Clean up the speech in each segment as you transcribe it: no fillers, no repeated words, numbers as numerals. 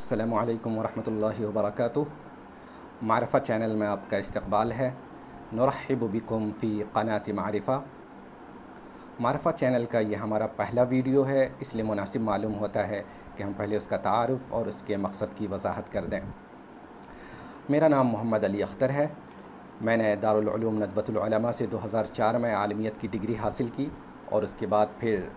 अस्सलामु अलैकुम वरहमतुल्लाहि वबरकातुह। मारिफा चैनल में आपका इस्तक़बाल है। नुरहिबु बिकुम फ़ी क़नाति मारिफा। मारिफा चैनल का ये हमारा पहला वीडियो है, इसलिए मुनासिब मालूम होता है कि हम पहले उसका तारुफ़ और उसके मकसद की वजाहत कर दें। मेरा नाम मोहम्मद अली अख्तर है। मैंने दारुल उलूम नदवतुल उलमा से 2004 में आलमियत की डिग्री हासिल की और उसके बाद फिर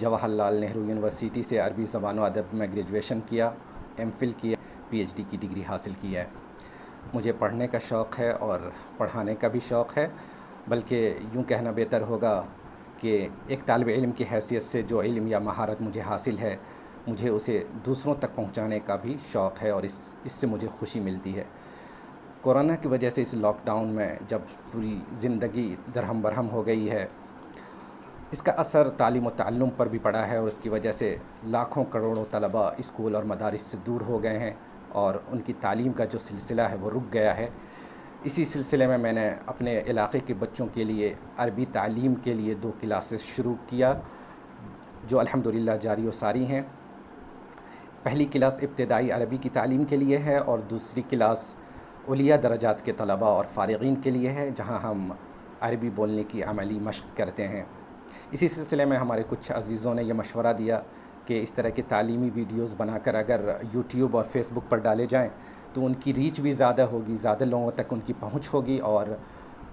जवाहरलाल नेहरू यूनिवर्सिटी से अरबी ज़बान व अदब में ग्रेजुएशन किया, एमफिल किया, पीएचडी की डिग्री हासिल की है। मुझे पढ़ने का शौक़ है और पढ़ाने का भी शौक़ है, बल्कि यूँ कहना बेहतर होगा कि एक तालिब इल्म की हैसियत से जो इल्म या महारत मुझे हासिल है, मुझे उसे दूसरों तक पहुँचाने का भी शौक़ है और इससे मुझे खुशी मिलती है। कोरोना की वजह से इस लॉकडाउन में जब पूरी ज़िंदगी दरहम बरहम हो गई है, इसका असर तालीम व ताल्लुम पर भी पड़ा है और उसकी वजह से लाखों करोड़ों तलबा स्कूल और मदारिस से दूर हो गए हैं और उनकी तालीम का जो सिलसिला है वो रुक गया है। इसी सिलसिले में मैंने अपने इलाक़े के बच्चों के लिए अरबी तालीम के लिए 2 क्लासेस शुरू किया, जो अल्हम्दुलिल्लाह जारी व सारी हैं। पहली क्लास इब्तिदाई अरबी की तालीम के लिए है और दूसरी क्लास उलिया दर्जात के तलबा और फ़ारिग़ीन के लिए है, जहाँ हम अरबी बोलने की अमली मश्क़ करते हैं। इसी सिलसिले में हमारे कुछ अज़ीज़ों ने यह मशवरा दिया कि इस तरह के तालीमी वीडियोस बनाकर अगर यूट्यूब और फेसबुक पर डाले जाएं तो उनकी रीच भी ज़्यादा होगी, ज़्यादा लोगों तक उनकी पहुंच होगी और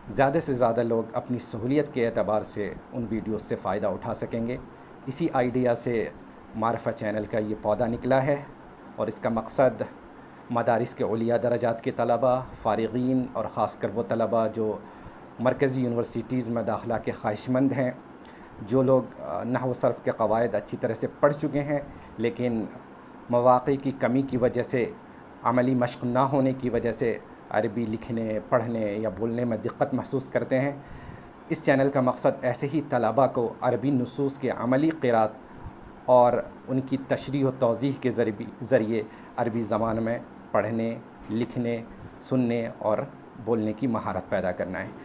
ज़्यादा से ज़्यादा लोग अपनी सहूलियत के एतबार से उन वीडियोस से फ़ायदा उठा सकेंगे। इसी आइडिया से मारिफा चैनल का ये पौधा निकला है और इसका मकसद मदारिस के उलिया दर्जात के तलबा, फ़ारिग़ीन और ख़ासकर वो तलबा जो मरकज़ी यूनिवर्सिटीज़ में दाखिला के ख्वाहिशमंद हैं, जो लोग नहव व सर्फ़ के क़वायद अच्छी तरह से पढ़ चुके हैं लेकिन मौक़े की कमी की वजह से, अमली मश्क़ ना होने की वजह से अरबी लिखने, पढ़ने या बोलने में दिक्कत महसूस करते हैं। इस चैनल का मकसद ऐसे ही तलबा को अरबी नुसूस के अमली क़िरात और उनकी तशरीह व तौज़ीह के ज़रिए अरबी ज़बान में पढ़ने, लिखने, सुनने और बोलने की महारत पैदा करना है।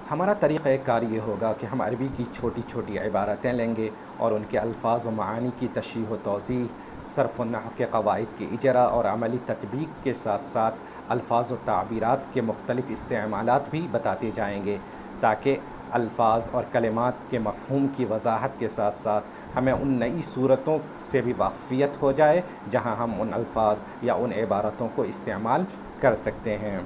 हमारा तरीक़ाकार ये होगा कि हम अरबी की छोटी छोटी इबारतें लेंगे और उनके अल्फाज व मानी की तशरीह व तौज़ीह, सर्फ़ व नहव के क़वाइद की इजरा और अमली तत्बीक के साथ साथ अल्फाज व ताबीरात के मुख्तलिफ़ इस्तेमालात भी बताते जाएंगे, ताकि अल्फाज और कलिमात के मफ़हूम की वजाहत के साथ साथ हमें उन नई सूरतों से भी वाक़फ़ियत हो जाए जहाँ हम उन अल्फाज या उन इबारतों को इस्तेमाल कर सकते हैं।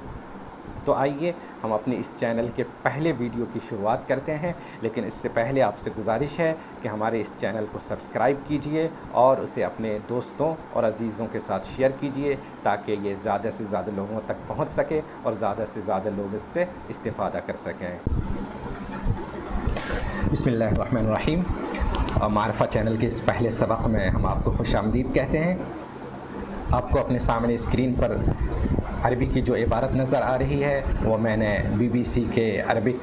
तो आइए हम अपने इस चैनल के पहले वीडियो की शुरुआत करते हैं, लेकिन इससे पहले आपसे गुजारिश है कि हमारे इस चैनल को सब्सक्राइब कीजिए और उसे अपने दोस्तों और अज़ीज़ों के साथ शेयर कीजिए, ताकि ये ज़्यादा से ज़्यादा लोगों तक पहुंच सके और ज़्यादा से ज़्यादा लोग इससे इस्तिफ़ादा कर सकें। बिस्मिल्लाहिर्रहमानिर्रहीम। मारिफा चैनल के इस पहले सबक में हम आपको खुशामदीद कहते हैं। आपको अपने सामने स्क्रीन पर अरबी की जो इबारत नज़र आ रही है वो मैंने BBC के अरबिक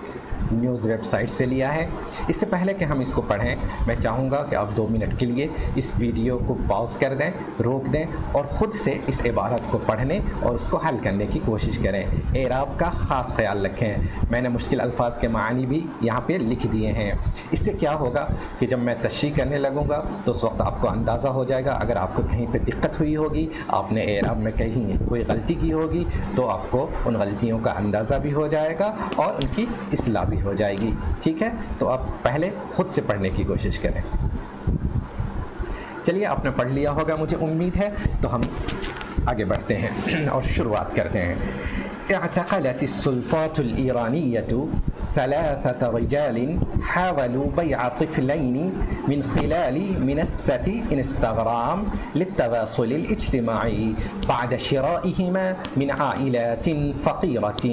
न्यूज़ वेबसाइट से लिया है। इससे पहले कि हम इसको पढ़ें, मैं चाहूँगा कि आप 2 मिनट के लिए इस वीडियो को पॉज़ कर दें, रोक दें और ख़ुद से इस इबारत को पढ़ने और उसको हल करने की कोशिश करें। एराब का ख़ास ख्याल रखें। मैंने मुश्किल अल्फाज के मानी भी यहाँ पे लिख दिए हैं। इससे क्या होगा कि जब मैं तशरीह करने लगूँगा तो उस वक्त आपको अंदाज़ा हो जाएगा। अगर आपको कहीं पर दिक्कत हुई होगी, आपने एराब में कहीं कोई गलती की होगी, तो आपको उन गलतियों का अंदाज़ा भी हो जाएगा और उनकी इस्लाह भी हो जाएगी। ठीक है, तो आप पहले खुद से पढ़ने की कोशिश करें। चलिए, आपने पढ़ लिया होगा मुझे उम्मीद है, तो हम आगे बढ़ते हैं और शुरुआत करते हैं। اعتقلت السلطات الإيرانية 3 رجال حاولوا بيع طفلين من خلال منصة انستغرام للتواصل الاجتماعي بعد شرائهما من عائلات فقيرة۔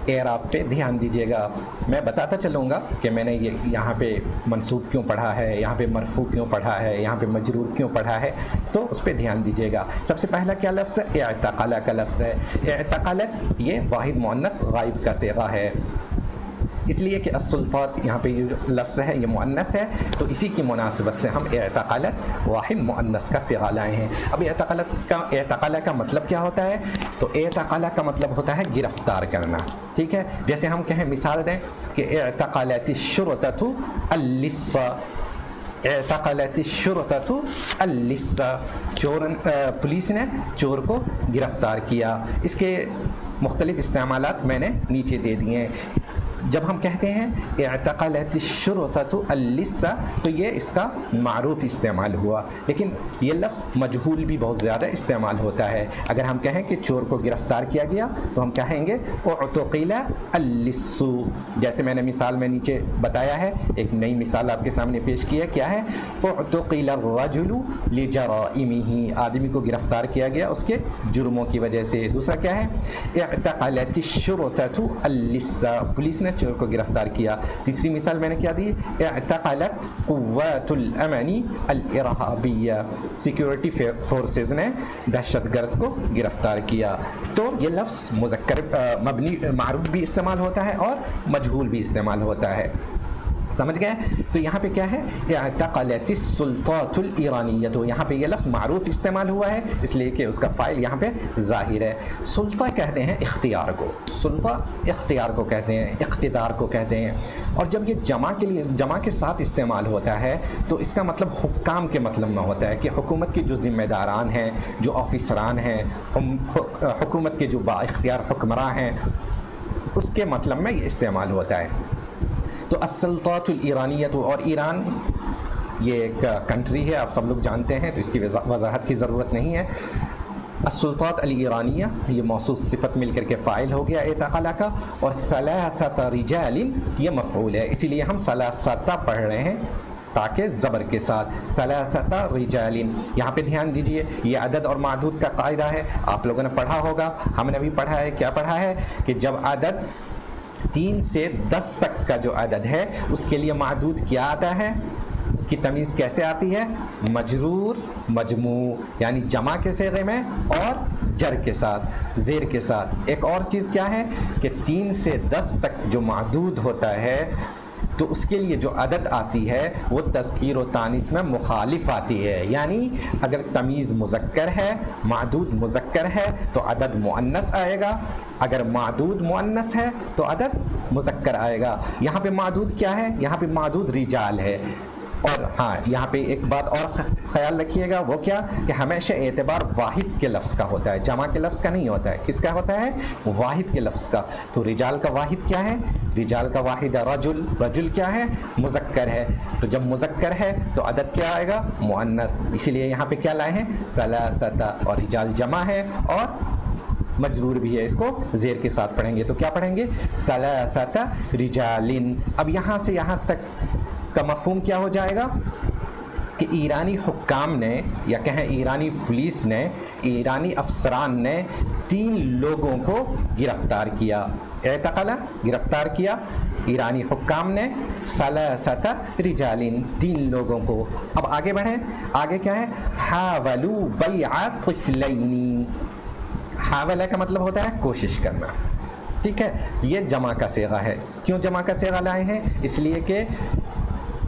اعراب پہ دھیان دیجیے گا، میں بتاتا چلوں گا کہ میں نے یہ یہاں پہ منصوب کیوں پڑھا ہے، یہاں پہ مرفوع کیوں پڑھا ہے، یہاں پہ مجرور کیوں پڑھا ہے، تو اس پہ دھیان دیجیے گا۔ سب سے پہلا کیا لفظ ہے؟ اعتقل کا لفظ ہے۔ اعتقلت یہ واحد مؤنث غائب کا صیغہ ہے، اس لیے کہ السلطات یہاں پہ یہ جو لفظ ہے یہ مؤنث ہے، تو اسی کی مناسبت سے ہم اعتقلت واحد مؤنث کا صیغہ لائے ہیں۔ اب اعتقل کا مطلب کیا ہوتا ہے؟ تو اعتقل کا مطلب ہوتا ہے گرفتار کرنا۔ ٹھیک ہے، جیسے ہم کہیں مثال دیں کہ اعتقلت الشرطة اللص، एतक़लत शुरतु अल-लिस्सा, पुलिस ने चोर को गिरफ़्तार किया। इसके मुख्तलिफ़ इस्तेमालात मैंने नीचे दे दिए हैं। जब हम कहते हैं एतक़लत शुरतु अल-लिस्सा तो ये इसका मारूफ इस्तेमाल हुआ, लेकिन ये लफ्ज़ मजहूल भी बहुत ज़्यादा इस्तेमाल होता है। अगर हम कहें कि चोर को गिरफ़्तार किया गया तो हम कहेंगे उअतुक़िला अल-लिस्सु। जैसे मैंने मिसाल में नीचे बताया है, एक नई मिसाल आपके सामने पेश की है। क्या है? उअतुक़िला अर्रजुलु लिजराइमिही, आदमी को गिरफ़्तार किया गया उसके जुर्मों की वजह से। दूसरा क्या है? एतक़लत शुरतु अल-लिस्सा, पुलिस ने चोर को गिरफ्तार किया। तीसरी मिसाल मैंने क्या दी? एतक़लत क़ुव्वतुल अमनी अल-इरहाबिय्या, सिक्योरिटी फोर्सेस ने दहशतगर्द को गिरफ्तार किया। तो ये लफ्ज़ मुज़क्कर मबनी मारूफ भी इस्तेमाल होता है और मजहूल भी इस्तेमाल होता है। समझ गए? तो यहाँ पे क्या है? एतक़लतिस सुल्तातुल ईरानिय्या, तो यहाँ पे ये लफ्ज़ मारूफ इस्तेमाल हुआ है इसलिए कि उसका फ़ाइल यहाँ पे ज़ाहिर है। सुल्ता कहते हैं इख्तियार को, सुल्ता इख्तियार को कहते हैं, इक़्तिदार को कहते हैं। और जब ये जमा के साथ इस्तेमाल होता है तो इसका मतलब हुक्काम के मतलब में होता है कि हुकूमत के जो ज़िम्मेदारान हैं, जो ऑफिसरान हैं, हुकूमत के जो बाइख्तियार हुक्मरान हैं, उसके मतलब में ये इस्तेमाल होता है। तो अस्सुल्तातुल ईरानिय्या, और ईरान ये एक कंट्री है, आप सब लोग जानते हैं, तो इसकी वजाहत की ज़रूरत नहीं है। अस्सुल्तात अल ईरानिया, ये मौसूफ सिफत मिल करके फ़ाइल हो गया एतक़ला का, और सलासत रिजालिन ये मफ़ऊल है, इसीलिए हम सलासता पढ़ रहे हैं ताकि ज़बर के साथ सलासता रिजालिन। यहाँ पे ध्यान दीजिए, ये अदद और मादूद का कायदा है, आप लोगों ने पढ़ा होगा, हमने भी पढ़ा है। क्या पढ़ा है? कि जब अदद 3 से 10 तक का जो अदद है उसके लिए मादूद क्या आता है, उसकी तमीज़ कैसे आती है? मजरूर मजमू, यानी जमा के सेगे में और जर के साथ, ज़ेर के साथ। एक और चीज़ क्या है कि 3 से 10 तक जो मादूद होता है तो उसके लिए जो अदद आती है वो तज़कीर व तानीस में मुखालिफ आती है। यानी अगर तमीज़ मुज़क्कर है, मादूद मुज़क्कर है तो अदद मुअन्नस आएगा, अगर मादूद मुअन्नस है तो अदद मुज़क्कर आएगा। यहाँ पे मादूद क्या है? यहाँ पे मादूद रिजाल है। और हाँ, यहाँ पे एक बात और ख्याल रखिएगा, वो क्या कि हमेशा एतबार वाहिद के लफ्ज़ का होता है, जमा के लफ्ज़ का नहीं होता है। किसका होता है? वाहिद के लफ्ज़ का। तो रिजाल का वाहिद क्या है? रिजाल का वाहिद रजुल, रजुल क्या है? मुज़क्कर है। तो जब मुज़क्कर है तो अदद क्या आएगा? मुअन्नस। इसीलिए यहाँ पे क्या लाए हैं? सलासता, और रिजाल जमा है और मजरूर भी है, इसको ज़ेर के साथ पढ़ेंगे तो क्या पढ़ेंगे? सलासता रिजालिन। अब यहाँ से यहाँ तक का मफ़हूम क्या हो जाएगा कि ईरानी हुक्काम ने, या कहें ईरानी पुलिस ने, ईरानी अफसरान ने 3 लोगों को गिरफ़्तार किया। एतक़ला, गिरफ़्तार किया ईरानी हुक्काम ने, सलासता रिजालिन, 3 लोगों को। अब आगे बढ़ें, आगे क्या है? हावलू बैअ तिफ़लैनी। हावला का मतलब होता है कोशिश करना, ठीक है? ये जमा का सेगा है। क्यों जमा का सेगा लाए हैं? इसलिए कि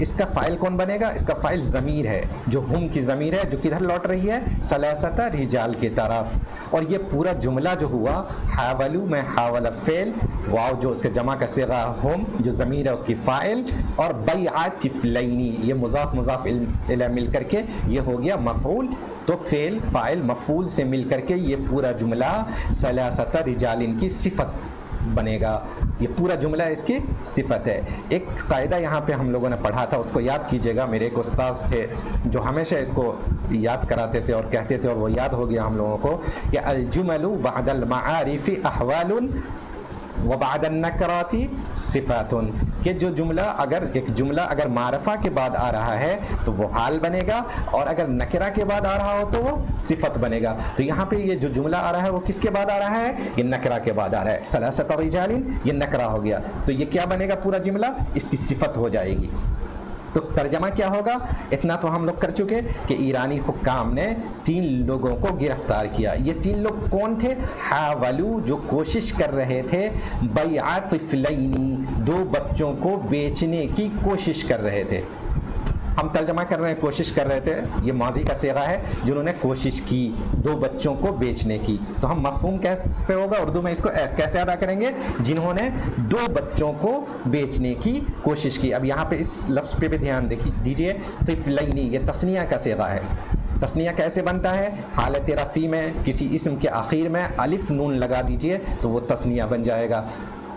इसका फ़ाइल कौन बनेगा? इसका फ़ाइल ज़मीर है, जो हम की ज़मीर है, जो किधर लौट रही है? सलासता रिजाल की तरफ। और ये पूरा जुमला जो हुआ, हावलू में हावला फ़ेल, वाव जो उसके जमा का सेगा हम, जो ज़मीर है उसकी फ़ाइल, और बैअ तिफ़लैनी ये मुज़ाफ़ मुज़ाफ़ इलै मिल करके ये हो गया मफ़ऊल। तो फ़ेल फ़ाइल मफ़ऊल से मिल करके ये पूरा जुमला सलासता रिजालिन की सिफ़त बनेगा। ये पूरा जुमला इसकी सिफत है। एक कायदा यहाँ पे हम लोगों ने पढ़ा था, उसको याद कीजिएगा। मेरे एक उस्ताद थे जो हमेशा इसको याद कराते थे और कहते थे, और वो याद हो गया हम लोगों को, कि अल-जुमलु बअदल मआरिफि अहवालुन व बअदन नकराती सिफ़ातुन, कि जो जुमला अगर मारफा के बाद आ रहा है तो वो हाल बनेगा, और अगर नकरा के बाद आ रहा हो तो वो सिफत बनेगा। तो यहाँ पे ये जो जुमला आ रहा है वो किसके बाद आ रहा है? ये नकरा के बाद आ रहा है। सलासत रिजालिन ये नकरा हो गया, तो ये क्या बनेगा? पूरा जुमला इसकी सिफत हो जाएगी। तो तर्जमा क्या होगा? इतना तो हम लोग कर चुके कि ईरानी हुक्काम ने 3 लोगों को गिरफ्तार किया। ये 3 लोग कौन थे? हावलू, जो कोशिश कर रहे थे, बैअ तिफ़लैनी 2 बच्चों को बेचने की कोशिश कर रहे थे। ہم ترجمہ کرنے کی کوشش کر رہے تھے، یہ ماضی کا صیغہ ہے، جنہوں نے کوشش کی 2 بچوں کو بیچنے کی، تو ہم مفہوم کیسے ہوگا اردو میں اس کو کیسے ادا کریں گے؟ جنہوں نے 2 بچوں کو بیچنے کی کوشش کی۔ اب یہاں پہ اس لفظ پہ بھی دھیان دیجیے، طفلینی، یہ تثنیہ کا صیغہ ہے۔ تثنیہ کیسے بنتا ہے؟ حالت رفع میں کسی اسم کے آخر میں الف نون لگا دیجئے تو وہ تثنیہ بن جائے گا۔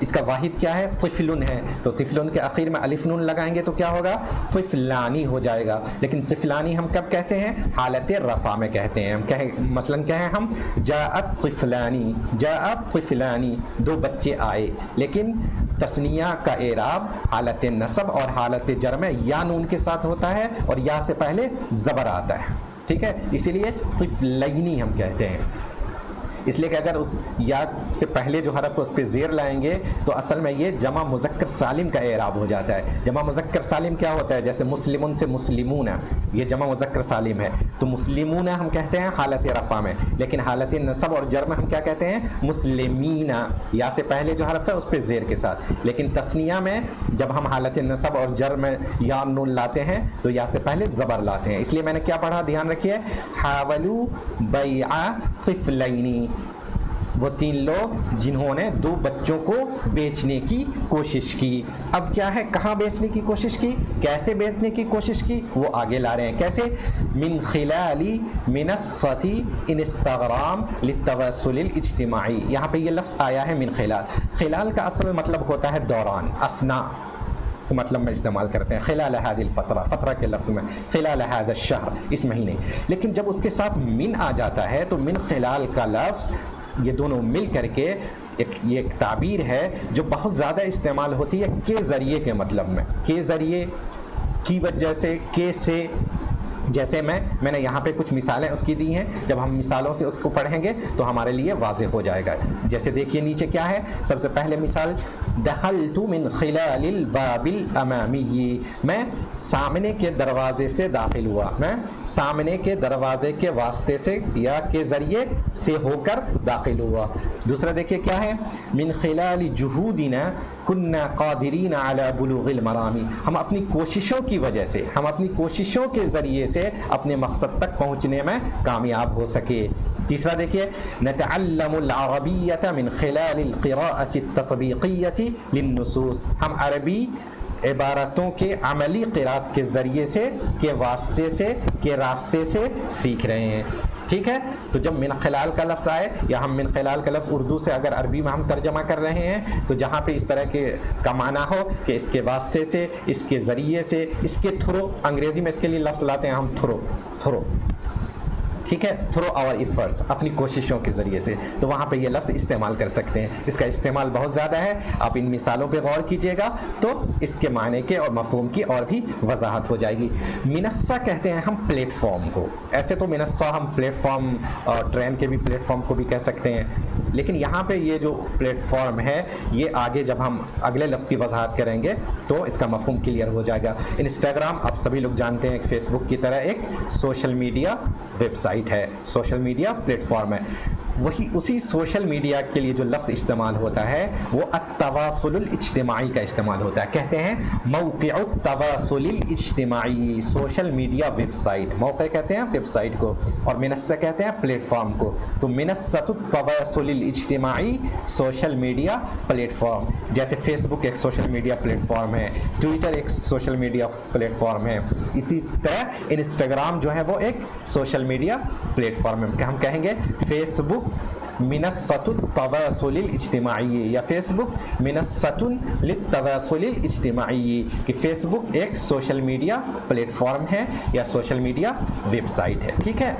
اس کا واحد کیا ہے؟ طفلن ہے، تو طفلن کے آخر میں الف نون لگائیں گے تو کیا ہوگا؟ طفلانی ہو جائے گا۔ لیکن طفلانی ہم کب کہتے ہیں؟ حالت رفع میں کہتے ہیں۔ ہم مثلاً کہیں ہم جاءت طفلانی، جاءت طفلانی، 2 بچے آئے، لیکن تثنیہ کا اعراب حالت نصب اور حالت جر میں یا نون کے ساتھ ہوتا ہے اور یا سے پہلے زبر آتا ہے، ٹھیک ہے؟ اسی لیے طفلینی ہم کہتے ہیں، اس لیے کہ اگر اس یا سے پہلے جو حرف اس پہ زیر لائیں گے تو اصل میں یہ جمع مذکر سالم کا اعراب ہو جاتا ہے۔ جمع مذکر سالم کیا ہوتا ہے؟ جیسے مسلمون سے مسلمون، یہ جمع مذکر سالم ہے، تو مسلمون ہم کہتے ہیں حالت رفع میں، لیکن حالت نصب اور جر میں ہم کیا کہتے ہیں؟ مسلمین، یا سے پہلے جو حرف ہے اس پہ زیر کے ساتھ۔ لیکن تثنیہ میں جب ہم حالت نصب اور جر میں یا نون لاتے ہیں تو یا سے پہلے زبر لاتے ہیں۔ اس لیے میں نے کیا پڑھا؟ دھیان رکھیے، حاولوا بیع طفلین، وہ 3 لوگ جنہوں نے 2 بچوں کو بیچنے کی کوشش کی۔ اب کیا ہے؟ کہاں بیچنے کی کوشش کی، کیسے بیچنے کی کوشش کی، وہ آگے لا رہے ہیں۔ کیسے؟ من خلال منصۃ انستغرام للتواصل الاجتماعی، یہاں پہ یہ لفظ آیا ہے من خلال۔ خلال کا اصل مطلب ہوتا ہے دوران، اثنا مطلب میں استعمال کرتے ہیں، خلال هذه الفترہ، فترہ کے لفظ میں خلال هذا الشهر، اس مہینے۔ لیکن جب اس کے ساتھ من آ جاتا ہے تو من خلال کا لفظ یہ دونوں مل کر کے یہ ایک تعبیر ہے جو بہت زیادہ استعمال ہوتی ہے کے ذریعے کے مطلب میں، کے ذریعے، کی وجہ سے، کے سے۔ جیسے میں نے یہاں پہ کچھ مثالیں اس کی دی ہیں، جب ہم مثالوں سے اس کو پڑھیں گے تو ہمارے لیے واضح ہو جائے گا۔ جیسے دیکھیے نیچے کیا ہے، سب سے پہلے مثال، دخلت من خلال الباب الامامی، میں سامنے کے دروازے سے داخل ہوا، میں سامنے کے دروازے کے واسطے سے یا کے ذریعے سے ہو کر داخل ہوا۔ دوسرا دیکھیے کیا ہے، من خلال جہودنا کنا قادرین علی بلوغ المرامی، ہم اپنی کوششوں کی وجہ سے، ہم اپنی کوششوں کے ذریعے سے اپنے مقصد تک پہنچنے میں کامیاب ہو سکے۔ تیسرا دیکھیے، نتعلم العربیۃ من خلال القراءۃ التطبیقیۃ للنصوص، ہم عربی عبارتوں کے عملی قراءت کے ذریعے سے، کے واسطے سے، کے راستے سے سیکھ رہے ہیں، ٹھیک ہے؟ تو جب من خلال کا لفظ آئے یا ہم من خلال کا لفظ اردو سے اگر عربی میں ہم ترجمہ کر رہے ہیں تو جہاں پہ اس طرح کے کا معنی ہو کہ اس کے واسطے سے، اس کے ذریعے سے، اس کے تھرو، انگریزی میں اس کے لیے لفظ لاتے ہیں ہم تھرو، ٹھیک ہے؟ تھرو آور ایفرٹس، اپنی کوششوں کے ذریعے سے، تو وہاں پہ یہ لفظ استعمال کر سکتے ہیں۔ اس کا استعمال بہت زیادہ ہے، آپ ان مثالوں پہ غور کیجئے گا تو اس کے معنی کے اور مفہوم کی اور بھی وضاحت ہو جائے گی۔ منصہ کہتے ہیں ہم پلیٹ فارم کو، ایسے تو منصہ ہم پلیٹ فارم اور ٹرین کے بھی پلیٹ فارم کو بھی کہہ سکتے ہیں، لیکن یہاں پہ یہ جو پلیٹ فارم ہے یہ آگے جب ہم اگلے لفظ کی وضاحت کریں گے تو اس کا مفہوم کلیئر ہو جائے گا۔ انسٹاگرام آپ سبھی لوگ جانتے ہیں، فیس بک کی طرح ایک سوشل میڈیا ویب سائٹ ہے، سوشل میڈیا پلیٹ فارم ہے۔ وہی اسی سوشل میڈیا کے لیے جو لفظ استعمال ہوتا ہے وہ التواصل الاجتماعی کا استعمال ہوتا ہے، کہتے ہیں موقع التواصل الاجتماعی، سوشل میڈیا ویب سائٹ، موقع کہتے ہیں ویب سائٹ کو اور منصہ کہتے ہیں پلیٹ فارم کو۔ تو منصۃ التواصل الاجتماعی، سوشل میڈیا پلیٹ فارم، جیسے فیس بک ایک سوشل میڈیا پلیٹ فارم ہے، ٹویٹر ایک سوشل میڈیا پلیٹ فارم ہے، اسی طرح انسٹاگرام جو ہے وہ ایک سوشل میڈیا پلیٹ فارم ہے۔ ہم کہیں گے فیس بک منصۃ التواصل الاجتماعی یا فیس بک منصۃ للتواصل الاجتماعی، کہ فیس بک ایک سوشل میڈیا پلیٹ فارم ہے یا سوشل میڈیا ویب سائٹ ہے، ٹھیک ہے؟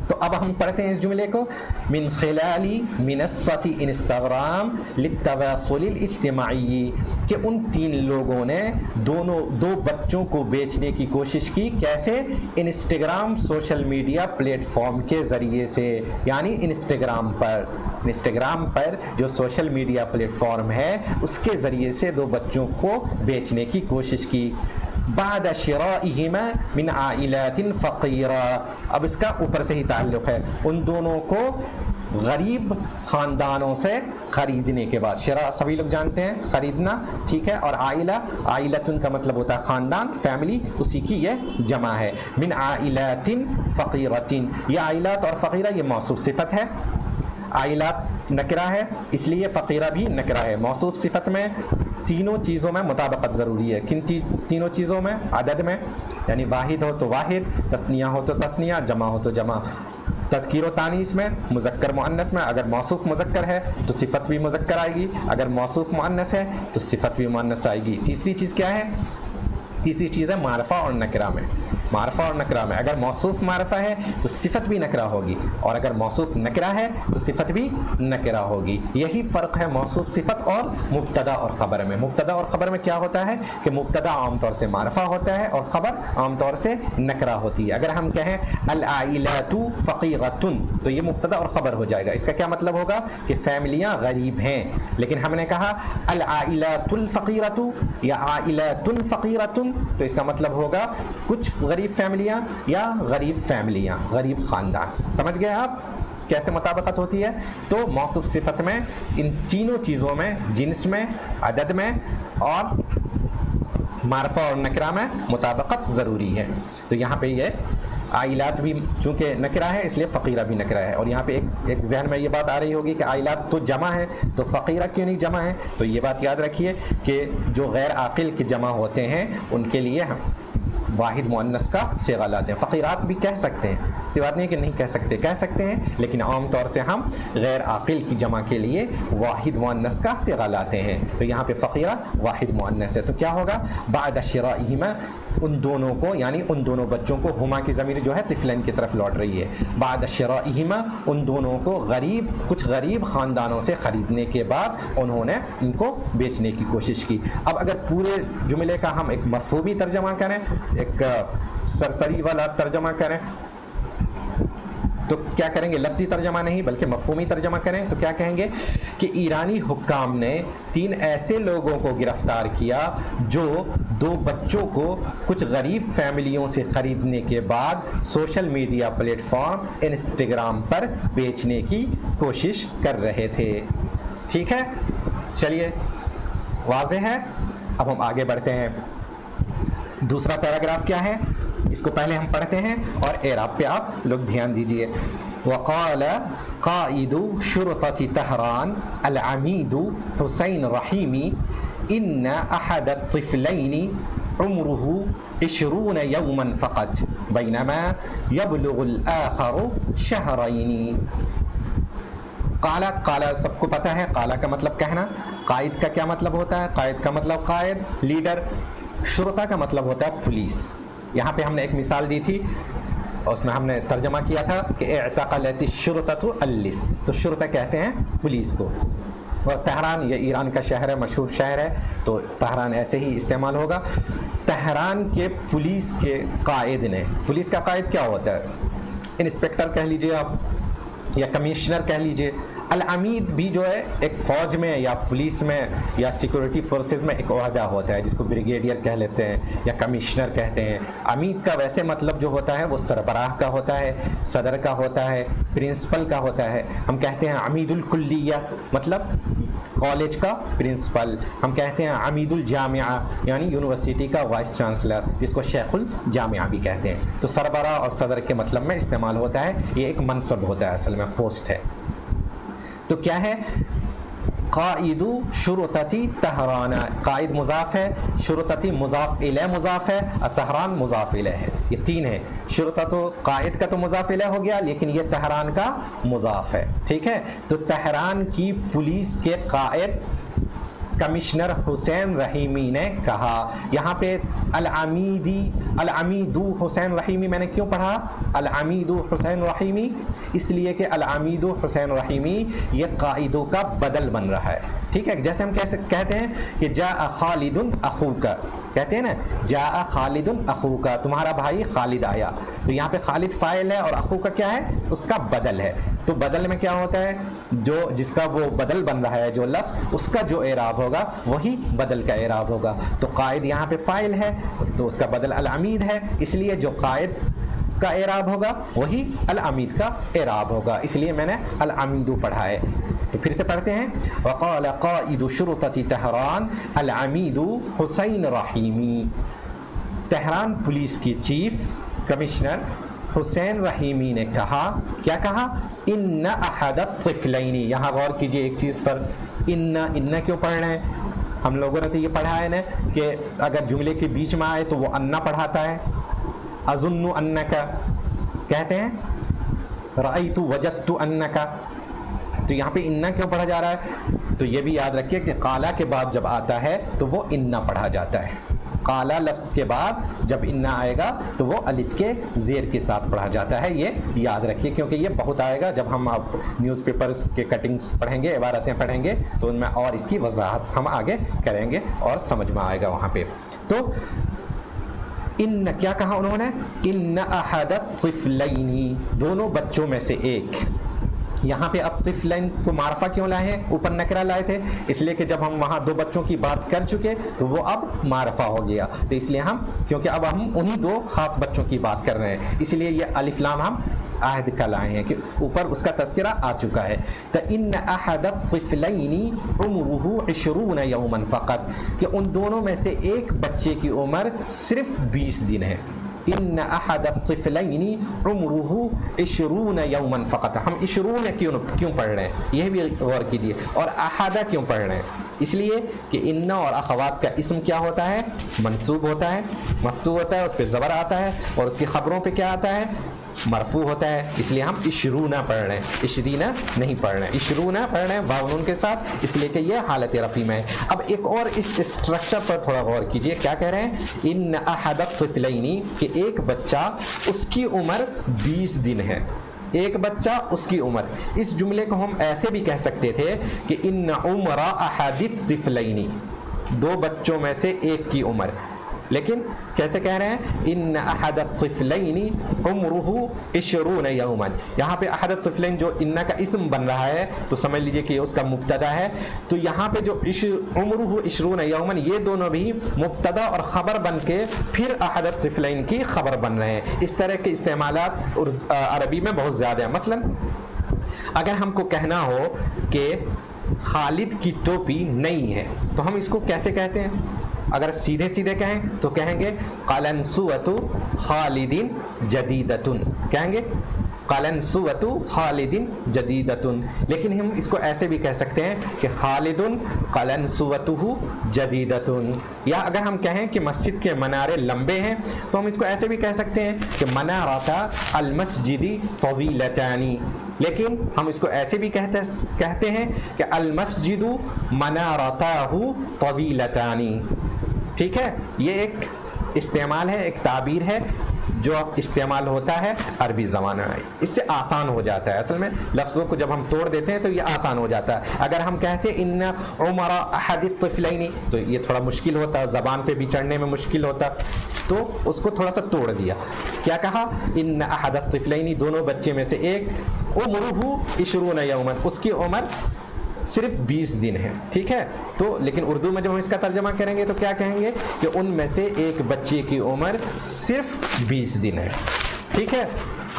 تو اب ہم پڑھتے ہیں اس جملے کو، من خلال منصۃ انسٹاگرام للتواصل الاجتماعی، کہ ان 3 لوگوں نے دو بچوں کو بیچنے کی کوشش کی، کیسے؟ Instagram social media plate form کے ذریعے سے، یعنی انسٹاگرام پر جو سوشل میڈیا پلیٹ فارم ہے اس کے ذریعے سے 2 بچوں کو بیچنے کی کوشش کی۔ بعد شرائہما من عائلات فقیرہ، اب اس کا اوپر سے ہی تعلق ہے، ان دونوں کو गरीब ख़ानदानों से ख़रीदने के बाद। शरा सभी लोग जानते हैं, ख़रीदना, ठीक है। और आइला, आइलतुन का मतलब होता है ख़ानदान, फैमिली, उसी की ये जमा है। मिन आइलातिन फ़क़ीरतिन, ये आइलात और फ़क़ीरा ये मौसूफ़ सिफ़त है। आइलात नकरा है इसलिए फ़क़ीरा भी नकरा है। मौसूफ़ सिफ़त में तीनों चीज़ों में मुताबकत ज़रूरी है। किन तीनों चीज़ों में? अदद में, यानी वाहिद हो तो वाहिद, तस्निया हो तो तस्निया, जमा हो तो जमा। तज़कीर व तानीस में, मुज़क्कर मुअन्नस में, अगर मौसूफ़ मुज़क्कर है तो सिफ़त भी मुज़क्कर आएगी, अगर मौसूफ़ मुअन्नस है तो सिफ़त भी मुअन्नस आएगी। तीसरी चीज़ क्या है? तीसरी चीज़ है मारफ़ा और नकरा में। मारफ़ा और नकरा में अगर मौसूफ़ मारफ़ा है तो सिफ़त भी नकरा होगी, और अगर मौसूफ़ नकरा है तो सिफ़त भी नकरा होगी। यही फ़र्क है मौसूफ़ सिफ़त और मुब्तदा और ख़बर में। मुब्तदा और ख़बर में क्या होता है कि मुब्तदा आमतौर से मारफ़ा होता है और ख़बर आमतौर से नकरा होती है। अगर हम कहें अल आइलातु फ़क़ीरतुन तो ये मुब्तदा और ख़बर हो जाएगा। इसका क्या मतलब होगा कि फ़ैमिलियाँ गरीब हैं। लेकिन हमने कहा अल आइलातुल फ़क़ीरतु या आइलातुन फ़क़ीरतुन तो इसका मतलब होगा कुछ गरीब फैमिलियाँ या गरीब फैमिलियाँ, गरीब ख़ानदान। समझ गए आप कैसे मुताबकत होती है? तो मौसूफ़ सिफ़त में इन तीनों चीज़ों में, जिन्स में, अदद में और मारफ़ा और नकरा में मुताबकत ज़रूरी है। तो यहाँ पे ये आइलात भी चूँकि नकरा है इसलिए फ़क़ीरा भी नकरा है। और यहाँ पे एक जहन में ये बात आ रही होगी कि आइलात तो जमा है तो फ़क़ीरा क्यों नहीं जमा है? तो ये बात याद रखिए कि जो गैर आक़िल के जमा होते हैं उनके लिए हम वाहिद मुअन्नस का सिगा लाते हैं। फ़क़ीरात भी कह सकते हैं, ऐसी बात नहीं है कि नहीं कह सकते, कह सकते हैं, लेकिन आम तौर से हम गैर आक़िल की जमा के लिए वाहिद मुअन्नस का सिगा लाते हैं। तो यहाँ पे फ़क़ीरा वाहिद मुअन्नस है। तो क्या होगा? बाद शिराइहिमा, उन दोनों को, यानी उन दोनों बच्चों को, हुमा की ज़मीर जो है तिफ़लैन की तरफ लौट रही है। बाद शिराइहिमा, उन दोनों को कुछ गरीब ख़ानदानों से ख़रीदने के बाद उन्होंने इनको बेचने की कोशिश की। अब अगर पूरे जुमले का हम एक मफ़हूमी तर्जमा करें, एक सरसरी वाला तर्जमा करें तो क्या करेंगे? लफ्ज़ी तर्जमा नहीं बल्कि मफ़हूमी तर्जमा करें तो क्या कहेंगे कि ईरानी हुक्काम ने 3 ऐसे लोगों को गिरफ़्तार किया जो 2 बच्चों को कुछ गरीब फैमिलियों से ख़रीदने के बाद सोशल मीडिया प्लेटफॉर्म इंस्टाग्राम पर बेचने की कोशिश कर रहे थे। ठीक है, चलिए, वाज़ेह है। अब हम आगे बढ़ते हैं। दूसरा पैराग्राफ क्या है इसको पहले हम पढ़ते हैं और एराब पे आप लोग ध्यान दीजिए। वक़ाल क़ाइदु शुरतति तहरान अल अमीदु हुसैन रहीमी इन्न अहद अत्तिफ़लैनि उम्रुहु 20 यौमन फ़क़त बैनमा यबलुगुल आख़रु शहरैनि। काला, काला सबको पता है, काला का मतलब कहना। कायद का क्या मतलब होता है? कायद का मतलब कायद, लीडर। शुरता का मतलब होता है पुलिस। यहाँ पे हमने एक मिसाल दी थी और उसमें हमने तर्जमा किया था कि इअतक़लति शुरततु अल्लिस, तो शुरता कहते हैं पुलिस को। और तहरान ये ईरान का शहर है, मशहूर शहर है, तो तहरान ऐसे ही इस्तेमाल होगा। तहरान के पुलिस के कायद ने, पुलिस का कायद क्या होता है? इंस्पेक्टर कह लीजिए आप या कमिश्नर कह लीजिए। अल अमीद भी जो है एक फ़ौज में या पुलिस में या सिक्योरिटी फोर्सेस में एक ओहदा होता है जिसको ब्रिगेडियर कह लेते हैं या कमिश्नर कहते हैं। अमीद का वैसे मतलब जो होता है वो सरबराह का होता है, सदर का होता है, प्रिंसिपल का होता है। हम कहते हैं अमीदुल कुल्लिया मतलब कॉलेज का प्रिंसिपल। हम कहते हैं अमीदुल जामिया यानी यूनिवर्सिटी का वाइस चांसलर, जिसको शेखुल जामिया भी कहते हैं। तो सरबराह और सदर के मतलब में इस्तेमाल होता है। ये एक मनसब होता है, असल में पोस्ट है। तो क्या है? क़ाइदु शुरतति तहरान, क़ाइद मुज़ाफ़ है, शुरतति मुज़ाफ़ इलैह मुज़ाफ़ है और तहरान मुज़ाफ़ इलैह है। ये 3 है। शुरतत तो क़ाइद का तो मुज़ाफ़ इलैह हो गया, लेकिन ये तहरान का मुज़ाफ़ है। ठीक है, तो तहरान की पुलिस के क़ाइद कमिश्नर हुसैन रहीमी ने कहा। यहाँ पे अल अमीदु हुसैन रहीमी मैंने क्यों पढ़ा? अल अमीदु हुसैन रहीमी इसलिए कि अल अमीदु हुसैन रहीमी ये कायदों का बदल बन रहा है। ठीक है, जैसे हम कहते हैं कि जा खालिदुन अखूका, कहते हैं ना जा खालिदुन अखूका, तुम्हारा भाई खालिद आया। तो यहाँ पे खालिद फ़ाइल है और अखूका क्या है? उसका बदल है। तो बदल में क्या होता है? जो जिसका वो बदल बन रहा है जो लफ्ज़, उसका जो एराब होगा वही बदल का एराब होगा। तो कायद यहाँ पे फ़ाइल है तो उसका बदल अल अमीद है, इसलिए जो कायद का एराब होगा वही अल अमीद का एराब होगा, इसलिए मैंने अल अमीदु पढ़ा है। तो फिर से पढ़ते हैं, वक़ाल क़ाइदु शुरतति तेहरान अल अमीदु हुसैन रहीमी। तेहरान पुलिस की चीफ कमिश्नर हुसैन रहीमी ने कहा, क्या कहा, इन्ना अहद तिफ़लैनी। यहाँ गौर कीजिए एक चीज़ पर, इन्ना क्यों पढ़ रहे हैं? हम लोगों ने तो ये पढ़ा है ना कि अगर जुमले के बीच में आए तो वो अन्ना पढ़ाता है, अज़ुन्नु अन्नका कहते हैं, रअयतु वजदतु अन्नका। तो यहाँ पे इन्ना क्यों पढ़ा जा रहा है? तो ये भी याद रखिए कि काला के बाद जब आता है तो वो इन्ना पढ़ा जाता है। काला लफ्ज़ के बाद जब इन्ना आएगा तो वो अलिफ के ज़ेर के साथ पढ़ा जाता है, ये याद रखिए, क्योंकि ये बहुत आएगा जब हम आप न्यूज़पेपर्स के कटिंग्स पढ़ेंगे, इबारतें पढ़ेंगे, तो उनमें और इसकी वजाहत हम आगे करेंगे और समझ में आएगा वहाँ पे। तो इन क्या कहा उन्होंने, इन अहद तिफ़लैनी, दोनों बच्चों में से एक। यहाँ पे अब तिफ़लैन को मारफा क्यों लाए हैं? ऊपर नकरा लाए थे, इसलिए कि जब हम वहाँ दो बच्चों की बात कर चुके तो वो अब मारफा हो गया, तो इसलिए हम, क्योंकि अब हम उन्हीं दो खास बच्चों की बात कर रहे हैं, इसलिए ये अलिफ लाम हम आहद का लाए हैं कि ऊपर उसका तज़किरा आ चुका है। तो इन अहद तिफ़लैनी उम्रुहु 20 यौमन फ़क़त, कि उन दोनों में से एक बच्चे की उम्र सिर्फ 20 दिन है। इन अहद तिफ़लैनी उम्रुहु 20 यौमन फ़क़त। हम 20 क्यों पढ़ रहे हैं, यह भी गौर कीजिए, और अहदा क्यों पढ़ रहे हैं? इसलिए कि इन्ना और अख़वात का इसम क्या होता है, मंसूब होता है, मफ्तू होता है, उस पर ज़बर आता है, और उसकी ख़बरों पे क्या आता है, मरफू होता है, इसलिए हम 20 पढ़ रहे हैं, 20 नहीं पढ़ रहे हैं, 20 पढ़ रहे हैं वाव के साथ, इसलिए कि यह हालत रफ़ी में है। अब एक और इस स्ट्रक्चर पर थोड़ा गौर कीजिए, क्या कह रहे हैं, इन अहद तिफ़लैनी, कि एक बच्चा उसकी उम्र 20 दिन है, एक बच्चा उसकी उम्र। इस जुमले को हम ऐसे भी कह सकते थे कि इन उम्र अहद तिफ़लैनी, दो बच्चों में से एक की उम्र, लेकिन कैसे कह रहे हैं, इन अहद तिफ़लैनी उम्रुहु 20 यौमन। यहाँ पे अहद तिफ़लैन जो इन्ना का इसम बन रहा है तो समझ लीजिए कि उसका मुब्तदा है, तो यहाँ पे जो उम्रुहु 20 यौमन, ये दोनों भी मुब्तदा और ख़बर बन के फिर अहद तिफ़लैन की ख़बर बन रहे हैं। इस तरह के इस्तेमालात अरबी में बहुत ज़्यादा है। मसलन अगर हमको कहना हो कि खालिद की टोपी नई है, तो हम इसको कैसे कहते हैं? अगर सीधे सीधे कहें तो कहेंगे क़लनसुवतु खालिदिन जदीदतुन, कहेंगे क़लनसुवतु खालिदिन जदीदतुन। लेकिन हम इसको ऐसे भी कह सकते हैं कि खालिदुन क़लनसुवतुहु जदीदतुन। या अगर हम कहें कि मस्जिद के मनारे लंबे हैं तो हम इसको ऐसे भी कह सकते हैं कि मनारता अल मस्जिदी तवीलतानी। लेकिन हम इसको ऐसे भी कहते हैं कि अल मस्जिदु मनारताहु तवीलतानी। ठीक है, ये एक इस्तेमाल है, एक ताबीर है जो इस्तेमाल होता है अरबी ज़बान में, इससे आसान हो जाता है। असल में लफ्ज़ों को जब हम तोड़ देते हैं तो ये आसान हो जाता है। अगर हम कहते हैं इन्ना उमर अहद तिफ़लैनी, तो ये थोड़ा मुश्किल होता, ज़बान पे भी चढ़ने में मुश्किल होता, तो उसको थोड़ा सा तोड़ दिया। क्या कहा, इन्ना अहद तिफ़लैनी, दोनों बच्चे में से एक, उम्रुहु 20 यौमन, उसकी उम्र सिर्फ 20 दिन है। ठीक है, तो लेकिन उर्दू में जब हम इसका तर्जमा करेंगे तो क्या कहेंगे कि उनमें से एक बच्चे की उम्र सिर्फ 20 दिन है। ठीक है,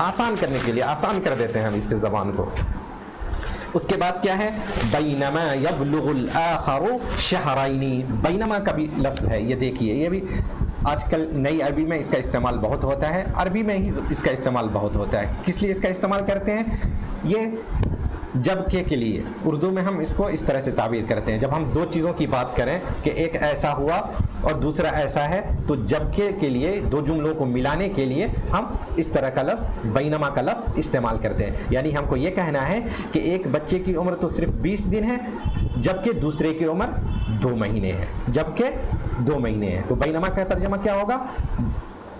आसान करने के लिए आसान कर देते हैं हम इससे ज़बान को। उसके बाद क्या है, बैनमा यबलुगुल आखरु शहरैनी। बैनमा का भी लफ्ज़ है, ये देखिए, ये भी आजकल नई अरबी में इसका इस्तेमाल बहुत होता है, अरबी में ही इसका इस्तेमाल बहुत होता है। किस लिए इसका इस्तेमाल करते हैं, ये जबकि के लिए। उर्दू में हम इसको इस तरह से ताबीर करते हैं, जब हम दो चीज़ों की बात करें कि एक ऐसा हुआ और दूसरा ऐसा है, तो जबकि के लिए, दो जुमलों को मिलाने के लिए हम इस तरह का लफ्ज़ बैनमा का लफ्ज़ इस्तेमाल करते हैं। यानी हमको ये कहना है कि एक बच्चे की उम्र तो सिर्फ 20 दिन है, जबकि दूसरे की उम्र 2 महीने है, जबकि 2 महीने है। तो बैनमा का तर्जमा क्या होगा,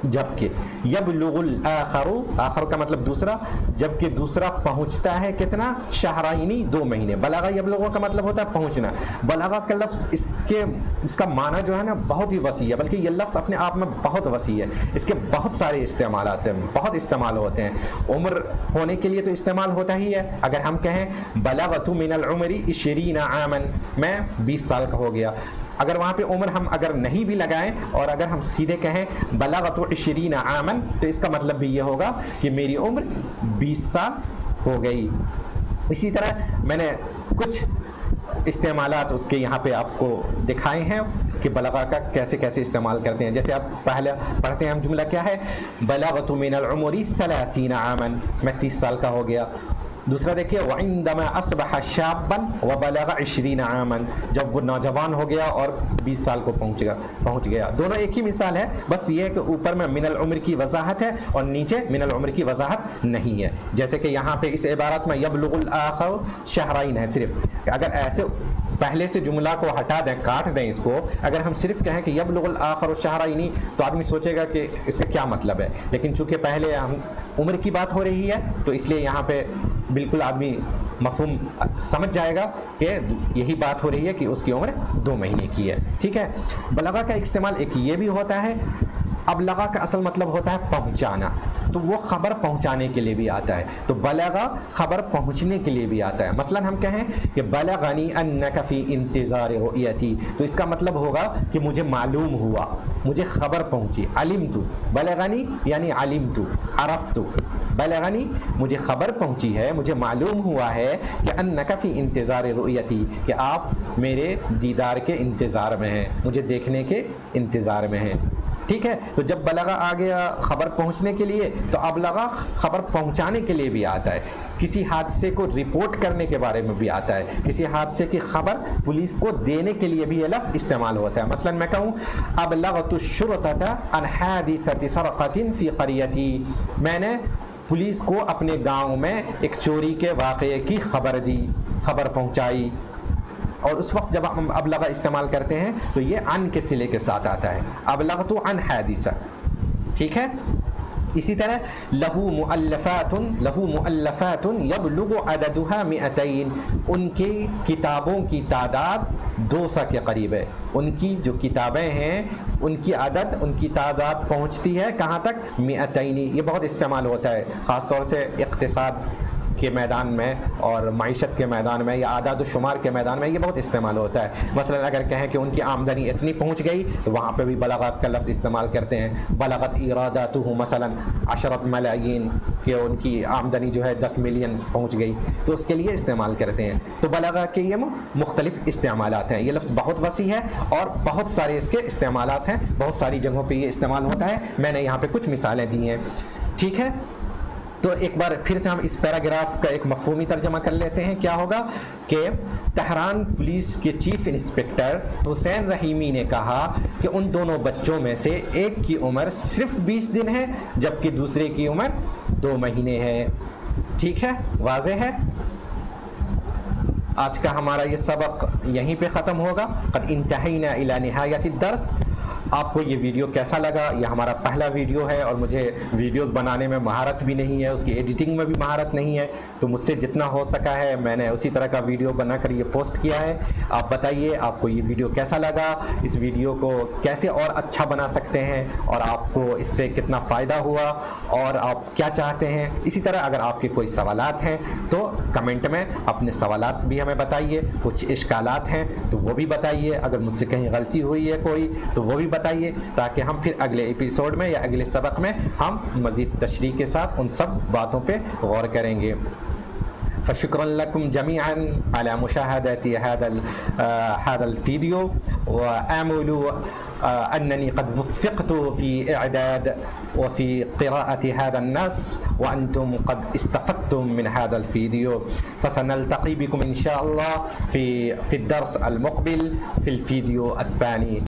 जबकि। यबलुगुल आखरु, आखर का मतलब दूसरा, जबकि दूसरा पहुंचता है कितना, शहरैनी, 2 महीने। बलागा यबलुगु का मतलब होता है पहुंचना। बलागा का लफ्ज़ इसका माना जो है ना बहुत ही वसी है, बल्कि ये लफ्ज़ अपने आप में बहुत वसी है, इसके बहुत सारे इस्तेमाल आते हैं, बहुत इस्तेमाल होते हैं। उम्र होने के लिए तो इस्तेमाल होता ही है। अगर हम कहें बलगतु मिनल उमरी 20 आमन, मैं 20 साल का हो गया, अगर वहाँ पे उम्र हम अगर नहीं भी लगाएं और अगर हम सीधे कहें बलगतु 20 आमन, तो इसका मतलब भी ये होगा कि मेरी उम्र 20 साल हो गई। इसी तरह मैंने कुछ इस्तेमालात उसके यहाँ पे आपको दिखाए हैं कि बलगा का कैसे कैसे इस्तेमाल करते हैं। जैसे आप पहले पढ़ते हैं हम जुमला क्या है, बलगतु मिनल उमरी 30 आमन, मैं 30 साल का हो गया। दूसरा देखिए वइंदमा अस्बह शाबन व बलगा 20 आमन, जब वो नौजवान हो गया और 20 साल को पहुंच गया। दोनों एक ही मिसाल है, बस ये है कि ऊपर में मिनल उम्र की वजाहत है और नीचे मिनल उम्र की वजाहत नहीं है। जैसे कि यहाँ पे इस इबारत में यबलुगुल आखिर शहराइन है सिर्फ। अगर ऐसे पहले से जुमला को हटा दें, काट दें इसको, अगर हम सिर्फ कहें कि यबलुगुल आखिर शहराइनी, तो आदमी सोचेगा कि इसका क्या मतलब है। लेकिन चूंकि पहले हम उम्र की बात हो रही है तो इसलिए यहाँ पे बिल्कुल आदमी मफहूम समझ जाएगा कि यही बात हो रही है कि उसकी उम्र 2 महीने की है। ठीक है। बलगा का इस्तेमाल एक ये भी होता है, अब लगा का असल मतलब होता है पहुंचाना, तो वो खबर पहुंचाने के लिए भी आता है। तो बलगा खबर पहुंचने के लिए भी आता है। मसलन हम कहें कि बलगनी अन्नका फी इंतजार रुयती, तो इसका मतलब होगा कि मुझे मालूम हुआ, मुझे खबर पहुंची। अलिमतु, बलगनी यानी अलिमतु, अरफ्तु। बलगनी मुझे खबर पहुंची है, मुझे मालूम हुआ है कि अन्नका फी इंतजार रुयती, कि आप मेरे दीदार के इंतज़ार में हैं, मुझे देखने के इंतज़ार में हैं। ठीक है। तो जब बलगा आ गया खबर पहुंचने के लिए, तो अब लगा खबर पहुंचाने के लिए भी आता है। किसी हादसे को रिपोर्ट करने के बारे में भी आता है, किसी हादसे की खबर पुलिस को देने के लिए भी ये लफ्ज़ इस्तेमाल होता है। मसलन मैं कहूँ अबलगतु शुरतता अन हादिसति सरक़तिन फ़ी क़रियती, मैंने पुलिस को अपने गाँव में एक चोरी के वाक़ये की खबर दी, खबर पहुँचाई। और उस वक्त जब हम अबलगा इस्तेमाल करते हैं तो ये अन के सिले के साथ आता है, अबलगतु अन हादिसा। ठीक है। इसी तरह लहू मुअल्लफ़ातुन यबलुगु अददुहा 200, उनकी किताबों की तादाद 200 के करीब है। उनकी जो किताबें हैं उनकी आदत, उनकी तादाद पहुंचती है कहाँ तक, 200। ये बहुत इस्तेमाल होता है ख़ास तौर से इक़्तिसाद के मैदान में और माइशत के मैदान में या आदाद शुमार के मैदान में ये बहुत इस्तेमाल होता है। मसलन अगर कहें कि उनकी आमदनी इतनी पहुंच गई तो वहाँ पे भी बलगत का लफ्ज़ इस्तेमाल करते हैं। बलगत इरादतुहु मसलन 10 मलायीन, कि उनकी आमदनी जो है 10 मिलियन पहुँच गई, तो उसके लिए इस्तेमाल करते हैं। तो बलगा के ये मुख्तलिफ इस्तेमालात हैं। ये लफ्ज़ बहुत वसी है और बहुत सारे इसके इस्तेमालात हैं, बहुत सारी जगहों पर ये इस्तेमाल होता है। मैंने यहाँ पर कुछ मिसालें दी हैं। ठीक है। तो एक बार फिर से हम इस पैराग्राफ का एक मफहूमी तर्जमा कर लेते हैं। क्या होगा कि तेहरान पुलिस के चीफ इंस्पेक्टर हुसैन रहीमी ने कहा कि उन दोनों बच्चों में से एक की उम्र सिर्फ 20 दिन है जबकि दूसरे की उम्र 2 महीने है। ठीक है, वाज़े है। आज का हमारा ये सबक यहीं पे ख़त्म होगा। क़द इंतहैना इला निहायति दर्स। आपको ये वीडियो कैसा लगा? ये हमारा पहला वीडियो है और मुझे वीडियोस बनाने में महारत भी नहीं है, उसकी एडिटिंग में भी महारत नहीं है, तो मुझसे जितना हो सका है मैंने उसी तरह का वीडियो बनाकर ये पोस्ट किया है। आप बताइए आपको ये वीडियो कैसा लगा, इस वीडियो को कैसे और अच्छा बना सकते हैं और आपको इससे कितना फ़ायदा हुआ और आप क्या चाहते हैं। इसी तरह अगर आपके कोई सवालात हैं तो कमेंट में अपने सवालात भी हमें बताइए। कुछ इश्कालात हैं तो वो भी बताइए। अगर मुझसे कहीं गलती हुई है कोई तो वो भी बताइए, ताकि हम फिर अगले एपिसोड में या अगले सबक में हम मज़ीद तशरीह के साथ उन सब बातों पे गौर करेंगे। फ़शुक्रन लकुम जमीअन अला मुशाहदति हादल वीडियो व आमुलु अन्ननी क़द वफ़्फ़क़्तु फ़ी इअदाद व फ़ी क़िराअति हादा अन्नस व अंतुम क़द इस्तफ़दतुम मिन हादल वीडियो फ़सनल्तक़ी बिकुम इंशाअल्लाह फ़ी अद्दर्स अल मुक़बिल फ़िल वीडियो अत्थानी।